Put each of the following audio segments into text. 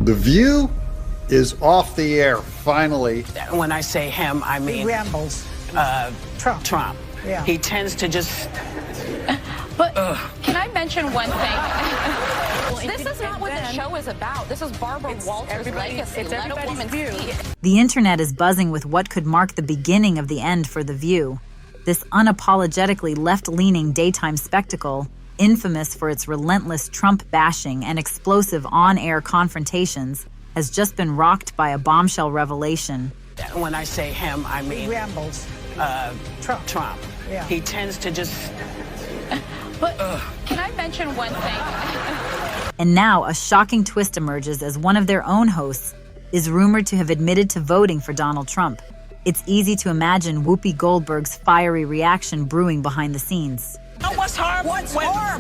The View is off the air, finally. When I say him, I mean... He rambles. Trump. Yeah. He tends to just... But can I mention one thing? This is not what the show is about. This is Barbara Walters' legacy. Let a woman speak. The internet is buzzing with what could mark the beginning of the end for The View. This unapologetically left-leaning daytime spectacle, infamous for its relentless Trump bashing and explosive on-air confrontations, has just been rocked by a bombshell revelation. When I say him, I mean... He rambles. Trump. Yeah. He tends to just... But can I mention one thing? And now a shocking twist emerges as one of their own hosts is rumored to have admitted to voting for Donald Trump. It's easy to imagine Whoopi Goldberg's fiery reaction brewing behind the scenes. You know what's horrible?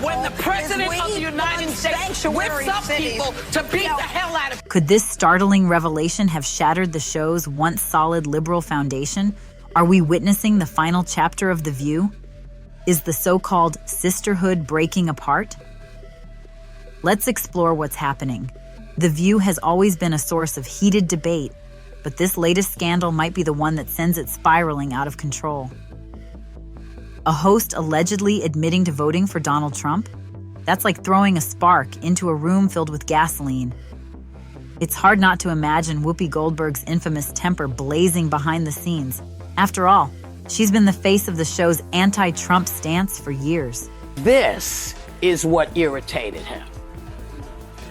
When the President of the United States whips up people to beat the hell out of... Could this startling revelation have shattered the show's once solid liberal foundation? Are we witnessing the final chapter of The View? Is the so-called sisterhood breaking apart? Let's explore what's happening. The View has always been a source of heated debate, but this latest scandal might be the one that sends it spiraling out of control. A host allegedly admitting to voting for Donald Trump? That's like throwing a spark into a room filled with gasoline. It's hard not to imagine Whoopi Goldberg's infamous temper blazing behind the scenes. After all, she's been the face of the show's anti-Trump stance for years. This is what irritated him.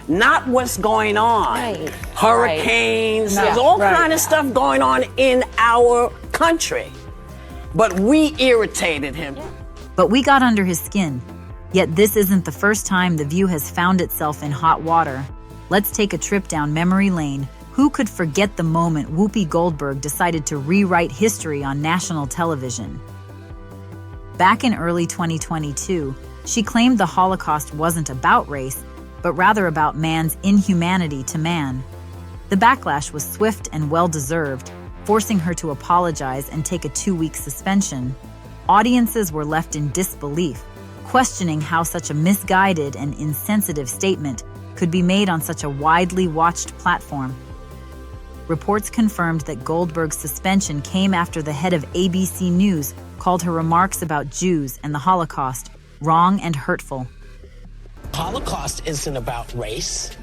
Not what's going on. Right. Hurricanes, Right. there's all kind of stuff going on in our country. But we irritated him. But we got under his skin. Yet this isn't the first time The View has found itself in hot water. Let's take a trip down memory lane. Who could forget the moment Whoopi Goldberg decided to rewrite history on national television? Back in early 2022, she claimed the Holocaust wasn't about race, but rather about man's inhumanity to man. The backlash was swift and well-deserved, forcing her to apologize and take a 2-week suspension. Audiences were left in disbelief, questioning how such a misguided and insensitive statement could be made on such a widely watched platform. Reports confirmed that Goldberg's suspension came after the head of ABC News called her remarks about Jews and the Holocaust wrong and hurtful. Holocaust isn't about race.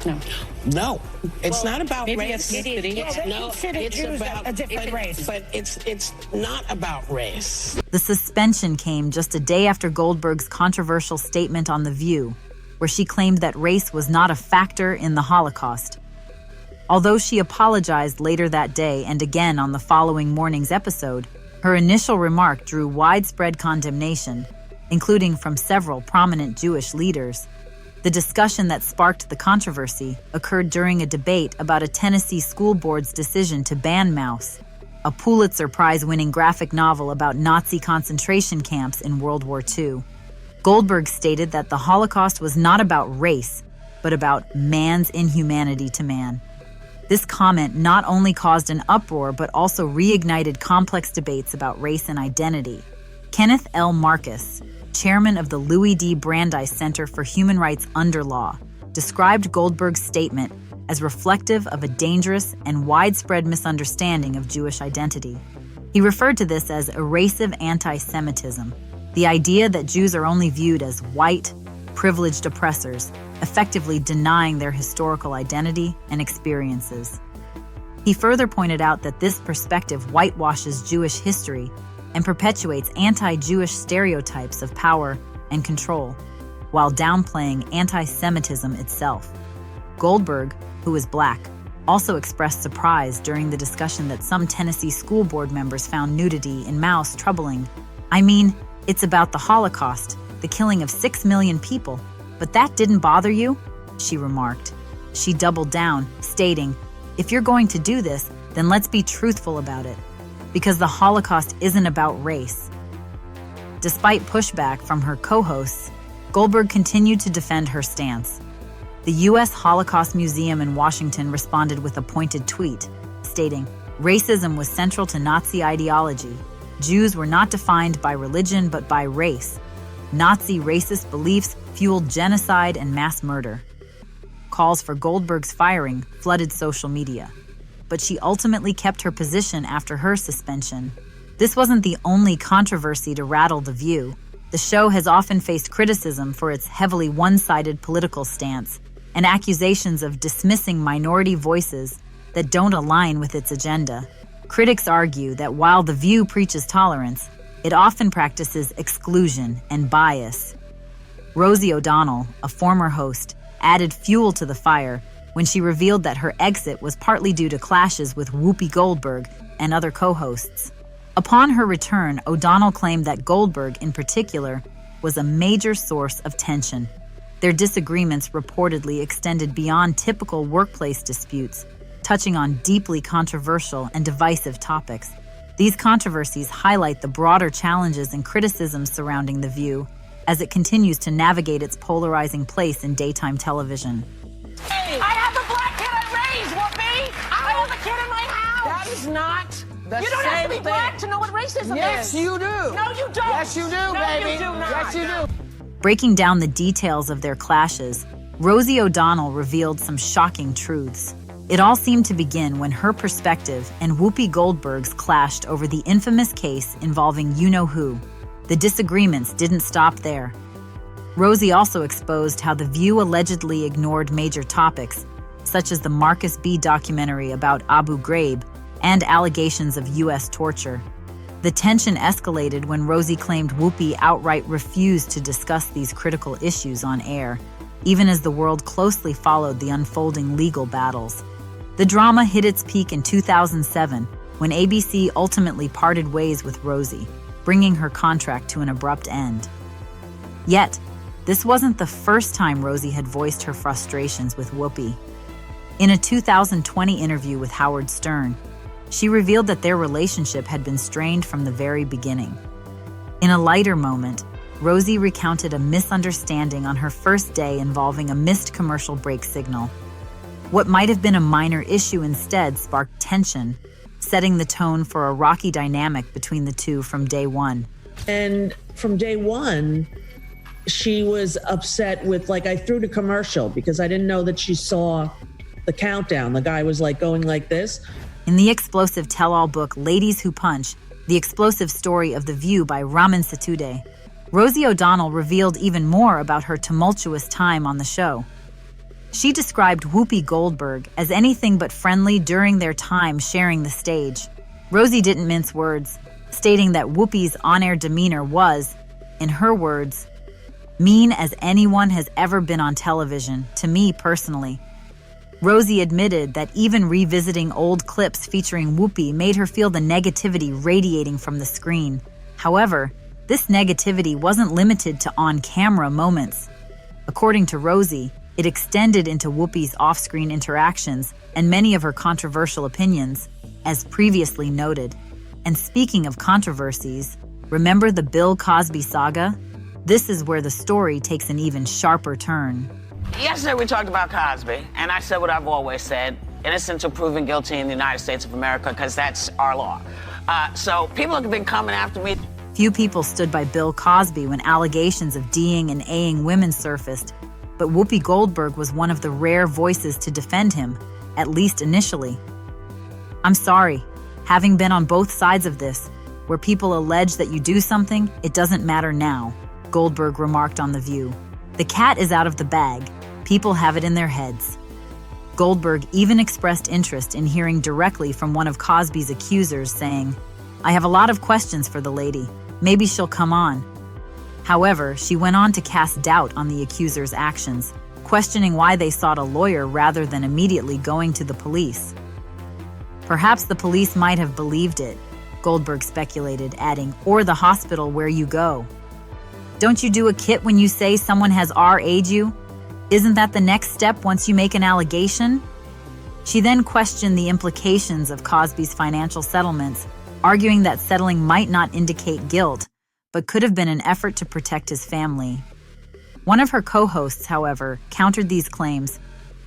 No. No, it's not about race. It's about a different race. But it's not about race. The suspension came just a day after Goldberg's controversial statement on The View, where she claimed that race was not a factor in the Holocaust. Although she apologized later that day and again on the following morning's episode, her initial remark drew widespread condemnation, including from several prominent Jewish leaders. The discussion that sparked the controversy occurred during a debate about a Tennessee school board's decision to ban Maus, a Pulitzer Prize-winning graphic novel about Nazi concentration camps in World War II. Goldberg stated that the Holocaust was not about race, but about man's inhumanity to man. This comment not only caused an uproar but also reignited complex debates about race and identity. Kenneth L. Marcus, chairman of the Louis D. Brandeis Center for Human Rights Under Law, described Goldberg's statement as reflective of a dangerous and widespread misunderstanding of Jewish identity. He referred to this as erasive anti-Semitism, the idea that Jews are only viewed as white, privileged oppressors, effectively denying their historical identity and experiences. He further pointed out that this perspective whitewashes Jewish history and perpetuates anti-Jewish stereotypes of power and control, while downplaying anti-Semitism itself. Goldberg, who is Black, also expressed surprise during the discussion that some Tennessee school board members found nudity in Maus troubling. I mean, it's about the Holocaust, the killing of 6 million people, but that didn't bother you? She remarked. She doubled down, stating, "If you're going to do this, then let's be truthful about it, because the Holocaust isn't about race." Despite pushback from her co-hosts, Goldberg continued to defend her stance. The U.S. Holocaust Museum in Washington responded with a pointed tweet, stating, "Racism was central to Nazi ideology. Jews were not defined by religion but by race. Nazi racist beliefs fueled genocide and mass murder." calls for Goldberg's firing flooded social media. But she ultimately kept her position after her suspension. This wasn't the only controversy to rattle The View. The show has often faced criticism for its heavily one-sided political stance and accusations of dismissing minority voices that don't align with its agenda. Critics argue that while The View preaches tolerance, it often practices exclusion and bias. Rosie O'Donnell, a former host, added fuel to the fire when she revealed that her exit was partly due to clashes with Whoopi Goldberg and other co-hosts. Upon her return, O'Donnell claimed that Goldberg, in particular, was a major source of tension. Their disagreements reportedly extended beyond typical workplace disputes, touching on deeply controversial and divisive topics. These controversies highlight the broader challenges and criticisms surrounding The View as it continues to navigate its polarizing place in daytime television. Hey, I have a black kid I raised, Whoopi! I have a kid in my house! That is not the You don't same have to be thing. black to know what racism Yes, is. you do. No, you don't. Yes, you do, No, baby. you do not. Yes, you do. Breaking down the details of their clashes, Rosie O'Donnell revealed some shocking truths. It all seemed to begin when her perspective and Whoopi Goldberg's clashed over the infamous case involving you-know-who. The disagreements didn't stop there. Rosie also exposed how The View allegedly ignored major topics, such as the Marcus B. documentary about Abu Ghraib and allegations of U.S. torture. The tension escalated when Rosie claimed Whoopi outright refused to discuss these critical issues on air, even as the world closely followed the unfolding legal battles. The drama hit its peak in 2007, when ABC ultimately parted ways with Rosie, bringing her contract to an abrupt end. Yet, this wasn't the first time Rosie had voiced her frustrations with Whoopi. In a 2020 interview with Howard Stern, she revealed that their relationship had been strained from the very beginning. In a lighter moment, Rosie recounted a misunderstanding on her first day involving a missed commercial break signal. What might have been a minor issue instead sparked tension, setting the tone for a rocky dynamic between the two from day one. And from day one, she was upset with, like, I threw the commercial because I didn't know that she saw the countdown. The guy was like going like this. In the explosive tell-all book Ladies Who Punch, The Explosive Story of The View by Raman Satude, Rosie O'Donnell revealed even more about her tumultuous time on the show. She described Whoopi Goldberg as anything but friendly during their time sharing the stage. Rosie didn't mince words, stating that Whoopi's on-air demeanor was, in her words, mean as anyone has ever been on television, to me personally. Rosie admitted that even revisiting old clips featuring Whoopi made her feel the negativity radiating from the screen. However, this negativity wasn't limited to on-camera moments. According to Rosie, it extended into Whoopi's off-screen interactions and many of her controversial opinions, as previously noted. And speaking of controversies, remember the Bill Cosby saga? This is where the story takes an even sharper turn. Yesterday we talked about Cosby, and I said what I've always said, innocent until proven guilty in the United States of America, because that's our law. So people have been coming after me. Few people stood by Bill Cosby when allegations of D'ing and Aing women surfaced, but Whoopi Goldberg was one of the rare voices to defend him, at least initially. I'm sorry, having been on both sides of this, where people allege that you do something, it doesn't matter now, Goldberg remarked on The View. The cat is out of the bag. People have it in their heads. Goldberg even expressed interest in hearing directly from one of Cosby's accusers, saying, I have a lot of questions for the lady. Maybe she'll come on. However, she went on to cast doubt on the accuser's actions, questioning why they sought a lawyer rather than immediately going to the police. Perhaps the police might have believed it, Goldberg speculated, adding, or the hospital where you go. Don't you do a kit when you say someone has RA'd you? Isn't that the next step once you make an allegation? She then questioned the implications of Cosby's financial settlements, arguing that settling might not indicate guilt, but could have been an effort to protect his family. One of her co-hosts, however, countered these claims,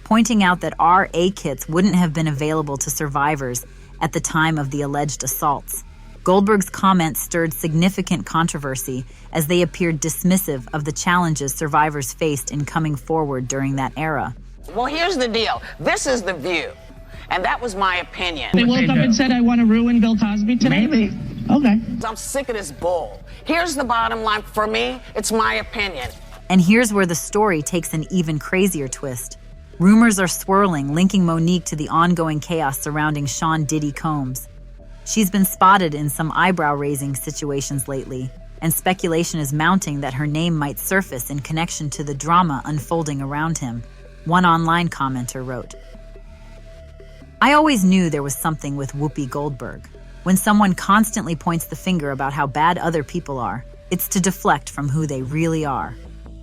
pointing out that RA kits wouldn't have been available to survivors at the time of the alleged assaults. Goldberg's comments stirred significant controversy as they appeared dismissive of the challenges survivors faced in coming forward during that era. Well, here's the deal. This is The View. And that was my opinion. They woke up and said, I want to ruin Bill Cosby today? Maybe. Okay. I'm sick of this bull. Here's the bottom line. For me, it's my opinion. And here's where the story takes an even crazier twist. Rumors are swirling, linking Monique to the ongoing chaos surrounding Sean Diddy Combs. She's been spotted in some eyebrow-raising situations lately, and speculation is mounting that her name might surface in connection to the drama unfolding around him. One online commenter wrote, "I always knew there was something with Whoopi Goldberg. When someone constantly points the finger about how bad other people are, it's to deflect from who they really are."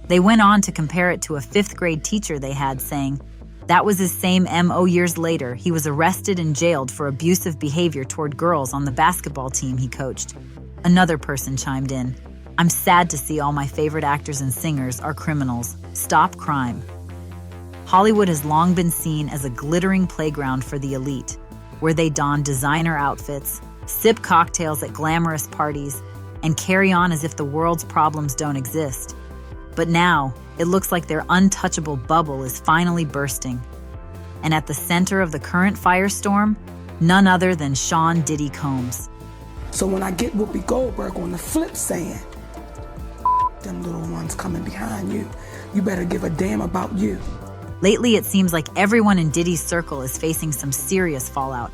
They went on to compare it to a 5th grade teacher they had, saying, that was his same MO years later. He was arrested and jailed for abusive behavior toward girls on the basketball team he coached. Another person chimed in, "I'm sad to see all my favorite actors and singers are criminals. Stop crime." Hollywood has long been seen as a glittering playground for the elite, where they don designer outfits, sip cocktails at glamorous parties, and carry on as if the world's problems don't exist. But now, it looks like their untouchable bubble is finally bursting. And at the center of the current firestorm, none other than Sean Diddy Combs. So when I get Whoopi Goldberg on the flip saying, them little ones coming behind you, you better give a damn about you. Lately, it seems like everyone in Diddy's circle is facing some serious fallout.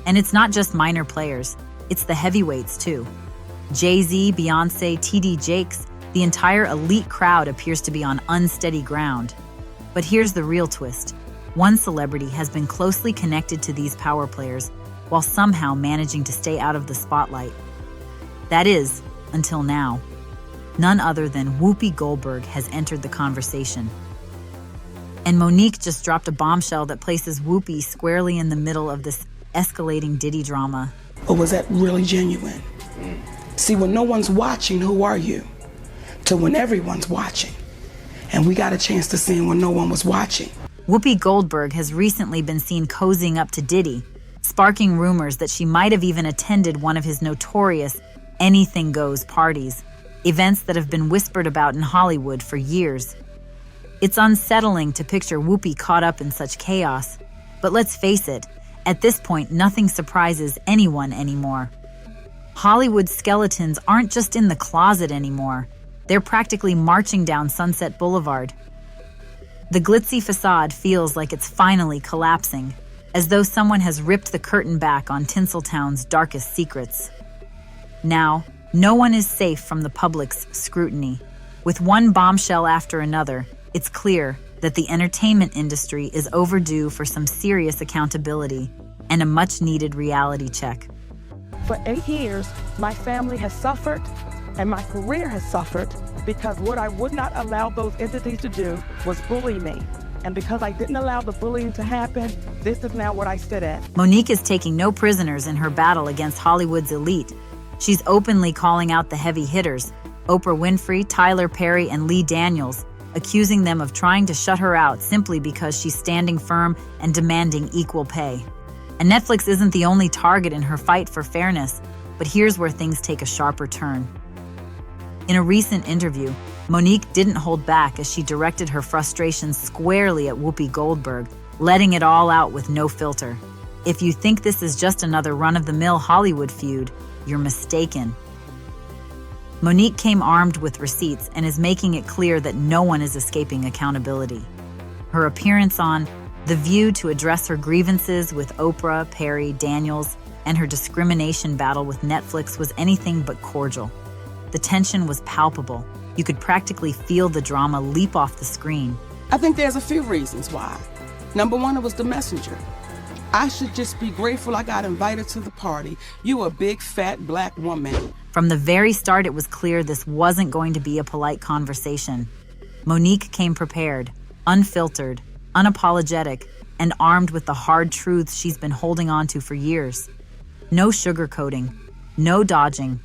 And it's not just minor players, it's the heavyweights too. Jay-Z, Beyonce, TD Jakes, the entire elite crowd appears to be on unsteady ground. But here's the real twist. One celebrity has been closely connected to these power players while somehow managing to stay out of the spotlight. That is, until now. None other than Whoopi Goldberg has entered the conversation. And Monique just dropped a bombshell that places Whoopi squarely in the middle of this escalating Diddy drama. Or was that really genuine? See, when no one's watching, who are you? To when everyone's watching. And we got a chance to see him when no one was watching. Whoopi Goldberg has recently been seen cozying up to Diddy, sparking rumors that she might have even attended one of his notorious anything goes parties, events that have been whispered about in Hollywood for years. It's unsettling to picture Whoopi caught up in such chaos, but let's face it, at this point nothing surprises anyone anymore. Hollywood skeletons aren't just in the closet anymore. They're practically marching down Sunset Boulevard. The glitzy facade feels like it's finally collapsing, as though someone has ripped the curtain back on Tinseltown's darkest secrets. Now, no one is safe from the public's scrutiny. With one bombshell after another, it's clear that the entertainment industry is overdue for some serious accountability and a much-needed reality check. For 8 years, my family has suffered and my career has suffered because what I would not allow those entities to do was bully me. And because I didn't allow the bullying to happen, this is now what I sit at. Monique is taking no prisoners in her battle against Hollywood's elite. She's openly calling out the heavy hitters, Oprah Winfrey, Tyler Perry, and Lee Daniels, accusing them of trying to shut her out simply because she's standing firm and demanding equal pay. And Netflix isn't the only target in her fight for fairness, but here's where things take a sharper turn. In a recent interview, Monique didn't hold back as she directed her frustrations squarely at Whoopi Goldberg, letting it all out with no filter. If you think this is just another run-of-the-mill Hollywood feud, you're mistaken. Monique came armed with receipts and is making it clear that no one is escaping accountability. Her appearance on The View to address her grievances with Oprah, Perry, Daniels, and her discrimination battle with Netflix was anything but cordial. The tension was palpable. You could practically feel the drama leap off the screen. I think there's a few reasons why. Number one, it was the messenger. I should just be grateful I got invited to the party. You a big, fat, black woman. From the very start, it was clear this wasn't going to be a polite conversation. Monique came prepared, unfiltered, unapologetic, and armed with the hard truths she's been holding on to for years. No sugarcoating, no dodging.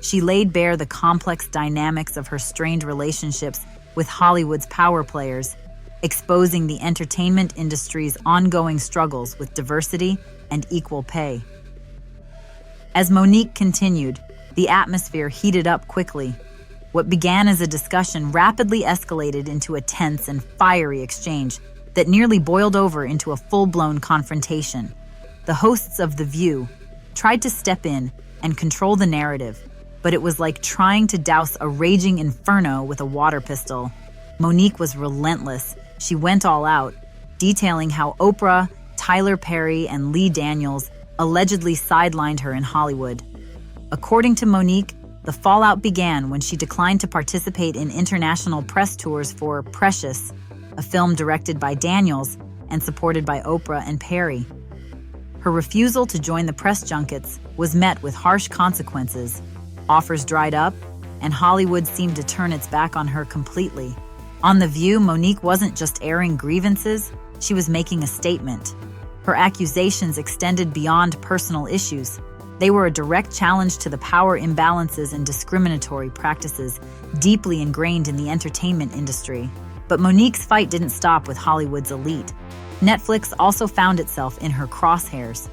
She laid bare the complex dynamics of her strained relationships with Hollywood's power players, exposing the entertainment industry's ongoing struggles with diversity and equal pay. As Monique continued, the atmosphere heated up quickly. What began as a discussion rapidly escalated into a tense and fiery exchange, that nearly boiled over into a full-blown confrontation. The hosts of The View tried to step in and control the narrative, but it was like trying to douse a raging inferno with a water pistol. Monique was relentless. She went all out, detailing how Oprah, Tyler Perry, and Lee Daniels allegedly sidelined her in Hollywood. According to Monique, the fallout began when she declined to participate in international press tours for Precious, a film directed by Daniels and supported by Oprah and Perry. Her refusal to join the press junkets was met with harsh consequences. Offers dried up, and Hollywood seemed to turn its back on her completely. On The View, Monique wasn't just airing grievances, she was making a statement. Her accusations extended beyond personal issues. They were a direct challenge to the power imbalances and discriminatory practices deeply ingrained in the entertainment industry. But Monique's fight didn't stop with Hollywood's elite. Netflix also found itself in her crosshairs.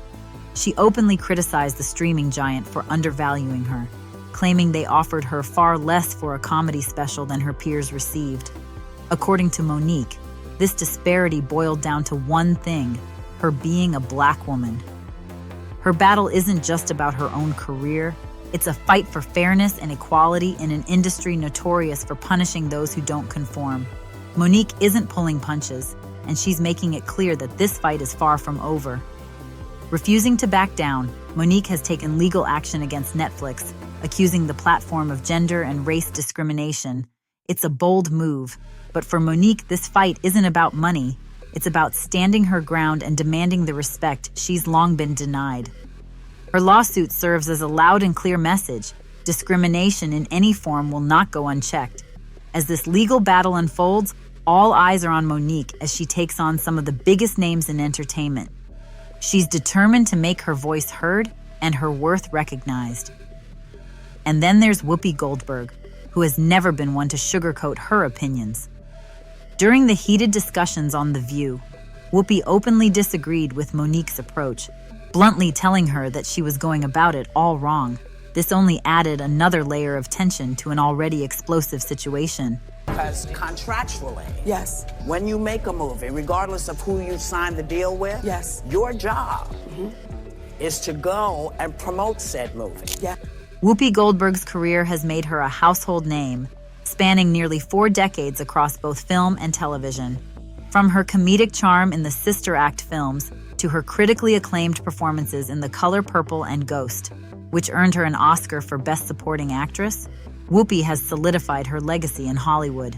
She openly criticized the streaming giant for undervaluing her, claiming they offered her far less for a comedy special than her peers received. According to Monique, this disparity boiled down to one thing: her being a Black woman. Her battle isn't just about her own career, it's a fight for fairness and equality in an industry notorious for punishing those who don't conform. Monique isn't pulling punches, and she's making it clear that this fight is far from over. Refusing to back down, Monique has taken legal action against Netflix, accusing the platform of gender and race discrimination. It's a bold move, but for Monique, this fight isn't about money. It's about standing her ground and demanding the respect she's long been denied. Her lawsuit serves as a loud and clear message: discrimination in any form will not go unchecked. As this legal battle unfolds, all eyes are on Monique as she takes on some of the biggest names in entertainment. She's determined to make her voice heard and her worth recognized. And then there's Whoopi Goldberg, who has never been one to sugarcoat her opinions. During the heated discussions on The View, Whoopi openly disagreed with Monique's approach, bluntly telling her that she was going about it all wrong. This only added another layer of tension to an already explosive situation. Because contractually, Yes. when you make a movie, regardless of who you signed the deal with, Yes. your job is to go and promote said movie. Yeah. Whoopi Goldberg's career has made her a household name, spanning nearly 4 decades across both film and television. From her comedic charm in the Sister Act films to her critically acclaimed performances in The Color Purple and Ghost, which earned her an Oscar for Best Supporting Actress, Whoopi has solidified her legacy in Hollywood.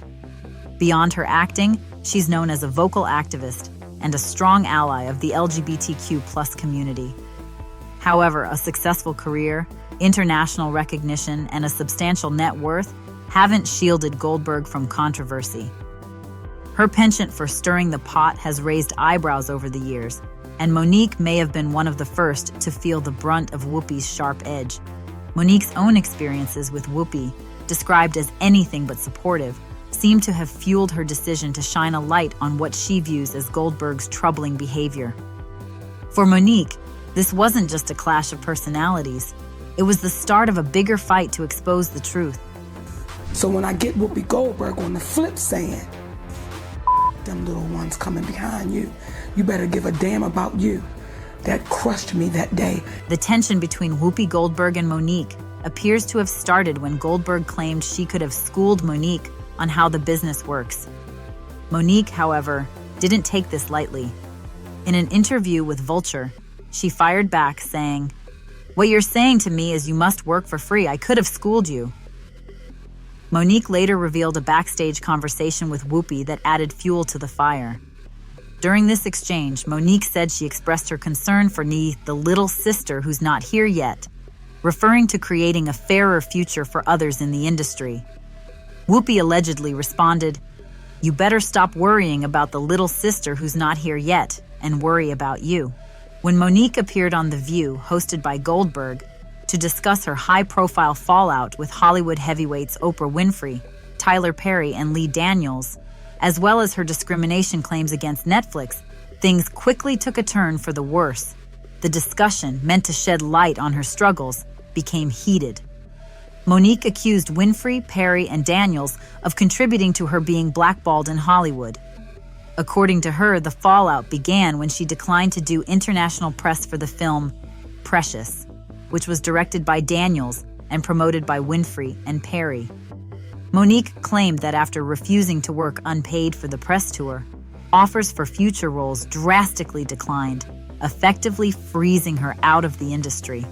Beyond her acting, she's known as a vocal activist and a strong ally of the LGBTQ+ community. However, a successful career, international recognition, and a substantial net worth haven't shielded Goldberg from controversy. Her penchant for stirring the pot has raised eyebrows over the years, and Monique may have been one of the first to feel the brunt of Whoopi's sharp edge. Monique's own experiences with Whoopi, described as anything but supportive, seem to have fueled her decision to shine a light on what she views as Goldberg's troubling behavior. For Monique, this wasn't just a clash of personalities. It was the start of a bigger fight to expose the truth. So when I get Whoopi Goldberg on the flip saying, them little ones coming behind you, you better give a damn about you. That crushed me that day. The tension between Whoopi Goldberg and Monique appears to have started when Goldberg claimed she could have schooled Monique on how the business works. Monique, however, didn't take this lightly. In an interview with Vulture, she fired back saying, "What you're saying to me is you must work for free. I could have schooled you." Monique later revealed a backstage conversation with Whoopi that added fuel to the fire. During this exchange, Monique said she expressed her concern for the little sister who's not here yet, referring to creating a fairer future for others in the industry. Whoopi allegedly responded, "You better stop worrying about the little sister who's not here yet and worry about you." When Monique appeared on The View, hosted by Goldberg, to discuss her high-profile fallout with Hollywood heavyweights Oprah Winfrey, Tyler Perry, and Lee Daniels, as well as her discrimination claims against Netflix, things quickly took a turn for the worse. The discussion, meant to shed light on her struggles, became heated. Monique accused Winfrey, Perry, and Daniels of contributing to her being blackballed in Hollywood. According to her, the fallout began when she declined to do international press for the film Precious, which was directed by Daniels and promoted by Winfrey and Perry. Monique claimed that after refusing to work unpaid for the press tour, offers for future roles drastically declined, effectively freezing her out of the industry.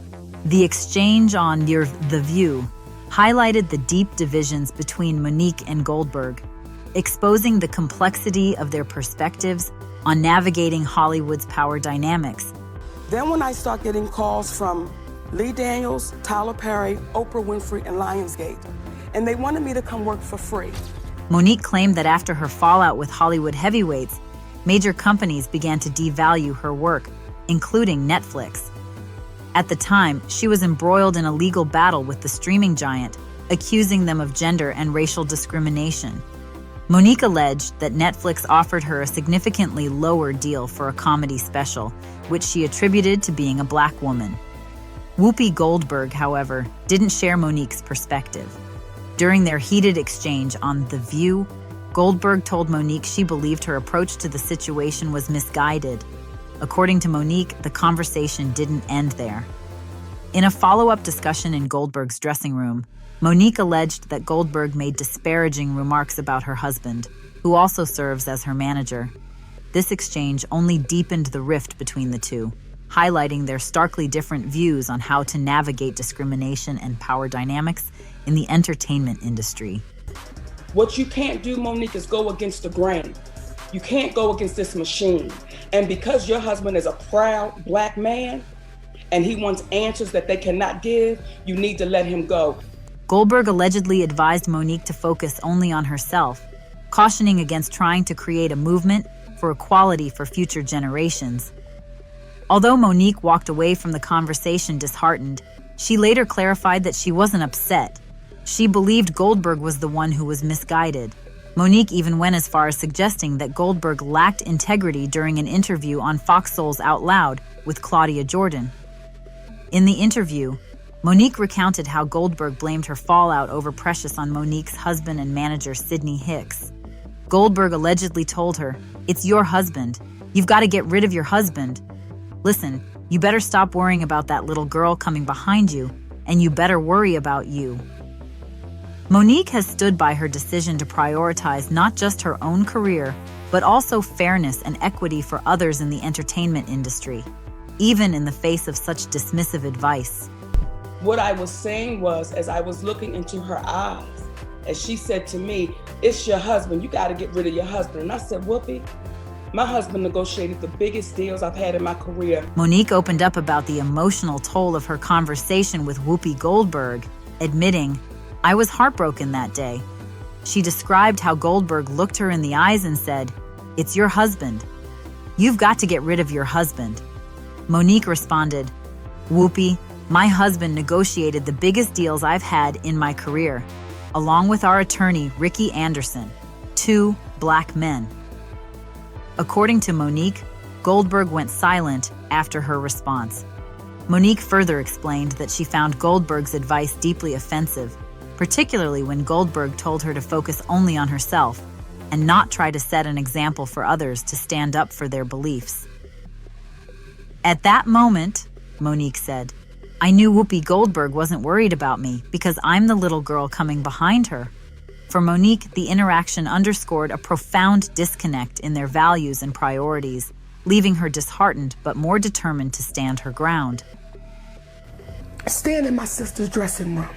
The exchange on The View highlighted the deep divisions between Monique and Goldberg, exposing the complexity of their perspectives on navigating Hollywood's power dynamics. Then when I start getting calls from Lee Daniels, Tyler Perry, Oprah Winfrey, and Lionsgate, and they wanted me to come work for free. Monique claimed that after her fallout with Hollywood heavyweights, major companies began to devalue her work, including Netflix. At the time, she was embroiled in a legal battle with the streaming giant, accusing them of gender and racial discrimination. Monique alleged that Netflix offered her a significantly lower deal for a comedy special, which she attributed to being a black woman. Whoopi Goldberg, however, didn't share Monique's perspective. During their heated exchange on The View, Goldberg told Monique she believed her approach to the situation was misguided. According to Monique, the conversation didn't end there. In a follow-up discussion in Goldberg's dressing room, Monique alleged that Goldberg made disparaging remarks about her husband, who also serves as her manager. This exchange only deepened the rift between the two, highlighting their starkly different views on how to navigate discrimination and power dynamics in the entertainment industry. What you can't do, Monique, is go against the grain. You can't go against this machine. And because your husband is a proud black man and he wants answers that they cannot give, you need to let him go. Goldberg allegedly advised Monique to focus only on herself, cautioning against trying to create a movement for equality for future generations. Although Monique walked away from the conversation disheartened, she later clarified that she wasn't upset. She believed Goldberg was the one who was misguided. Monique even went as far as suggesting that Goldberg lacked integrity during an interview on Fox Soul's Out Loud with Claudia Jordan. In the interview, Monique recounted how Goldberg blamed her fallout over Precious on Monique's husband and manager Sidney Hicks. Goldberg allegedly told her, "It's your husband. You've got to get rid of your husband. Listen, you better stop worrying about that little girl coming behind you, and you better worry about you." Monique has stood by her decision to prioritize not just her own career, but also fairness and equity for others in the entertainment industry, even in the face of such dismissive advice. What I was saying was, as I was looking into her eyes, as she said to me, "It's your husband, you gotta get rid of your husband." And I said, "Whoopi, my husband negotiated the biggest deals I've had in my career." Monique opened up about the emotional toll of her conversation with Whoopi Goldberg, admitting, "I was heartbroken that day." She described how Goldberg looked her in the eyes and said, "It's your husband. You've got to get rid of your husband." Monique responded, "Whoopi, my husband negotiated the biggest deals I've had in my career, along with our attorney, Ricky Anderson, 2 black men." According to Monique, Goldberg went silent after her response. Monique further explained that she found Goldberg's advice deeply offensive, particularly when Goldberg told her to focus only on herself and not try to set an example for others to stand up for their beliefs. "At that moment," Monique said, "I knew Whoopi Goldberg wasn't worried about me because I'm the little girl coming behind her." For Monique, the interaction underscored a profound disconnect in their values and priorities, leaving her disheartened but more determined to stand her ground. I stand in my sister's dressing room,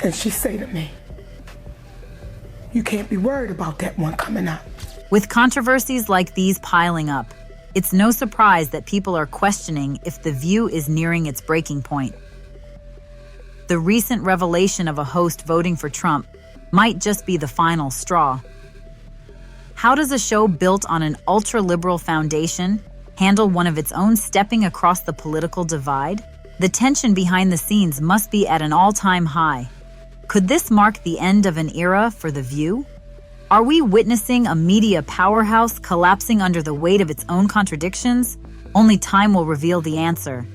and she say to me, "You can't be worried about that one coming up." With controversies like these piling up, it's no surprise that people are questioning if The View is nearing its breaking point. The recent revelation of a host voting for Trump might just be the final straw. How does a show built on an ultra-liberal foundation handle one of its own stepping across the political divide? The tension behind the scenes must be at an all-time high. Could this mark the end of an era for The View? Are we witnessing a media powerhouse collapsing under the weight of its own contradictions? Only time will reveal the answer.